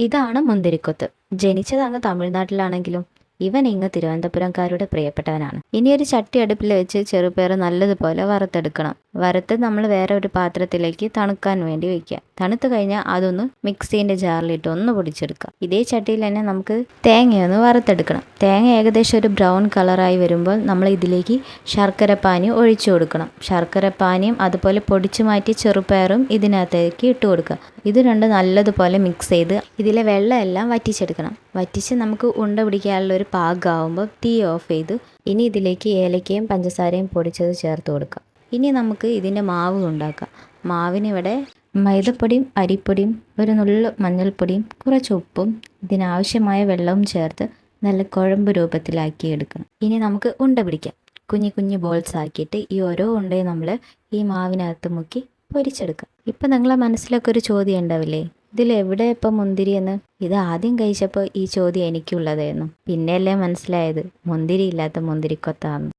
ഇതാണ് മുന്തിരിക്കൊത്ത്. ജനിച്ചത് അങ്ങ് തമിഴ്നാട്ടിലാണെങ്കിലും ഇവൻ ഇങ്ങ് തിരുവനന്തപുരംകാരുടെ പ്രിയപ്പെട്ടവനാണ്. ഇനി ഒരു ചട്ടി അടുപ്പിൽ വെച്ച് ചെറുപയർ നല്ലതുപോലെ വറുത്തെടുക്കണം. വറുത്ത് നമ്മൾ വേറെ ഒരു പാത്രത്തിലേക്ക് തണുക്കാൻ വേണ്ടി വെക്കുക. തണുത്ത് കഴിഞ്ഞാൽ അതൊന്ന് മിക്സീൻ്റെ ജാറിലിട്ട് ഒന്ന് പൊടിച്ചെടുക്കുക. ഇതേ ചട്ടിയിൽ തന്നെ നമുക്ക് തേങ്ങയൊന്ന് വറുത്തെടുക്കണം. തേങ്ങ ഏകദേശം ഒരു ബ്രൗൺ കളറായി വരുമ്പോൾ നമ്മൾ ഇതിലേക്ക് ശർക്കരപ്പാനി ഒഴിച്ചു കൊടുക്കണം. ശർക്കരപ്പാനിയും അതുപോലെ പൊടിച്ചു മാറ്റിയ ചെറുപയറും ഇതിനകത്തേക്ക് ഇട്ട് കൊടുക്കുക. ഇത് രണ്ടും നല്ലതുപോലെ മിക്സ് ചെയ്ത് ഇതിലെ വെള്ളമെല്ലാം വറ്റിച്ചെടുക്കണം. വറ്റിച്ച് നമുക്ക് ഉണ്ട പിടിക്കാനുള്ള ഒരു പാകമാകുമ്പോൾ തീ ഓഫ് ചെയ്ത് ഇനി ഇതിലേക്ക് ഏലക്കയും പഞ്ചസാരയും പൊടിച്ചത് ചേർത്ത് കൊടുക്കാം. ഇനി നമുക്ക് ഇതിൻ്റെ മാവ് ഉണ്ടാക്കാം. മാവിനിവിടെ മൈദപ്പൊടിയും അരിപ്പൊടിയും ഒരു നുള്ളു മഞ്ഞൾപ്പൊടിയും കുറച്ച് ഉപ്പും ഇതിനാവശ്യമായ വെള്ളവും ചേർത്ത് നല്ല കുഴമ്പ് രൂപത്തിലാക്കി എടുക്കണം. ഇനി നമുക്ക് ഉണ്ട പിടിക്കാം. കുഞ്ഞു കുഞ്ഞു ബോൾസ് ആക്കിയിട്ട് ഈ ഓരോ ഉണ്ടയും നമ്മൾ ഈ മാവിനകത്ത് മുക്കി പൊരിച്ചെടുക്കാം. ഇപ്പം നിങ്ങളെ മനസ്സിലൊക്കെ ഒരു ചോദ്യം ഉണ്ടാവില്ലേ, ഇതിലെവിടെ ഇപ്പം മുന്തിരി എന്ന്? ഇത് ആദ്യം കഴിച്ചപ്പോൾ ഈ ചോദ്യം എനിക്കുള്ളതായിരുന്നു. പിന്നെയല്ലേ മനസ്സിലായത് മുന്തിരി ഇല്ലാത്ത മുന്തിരിക്കൊത്താന്ന്.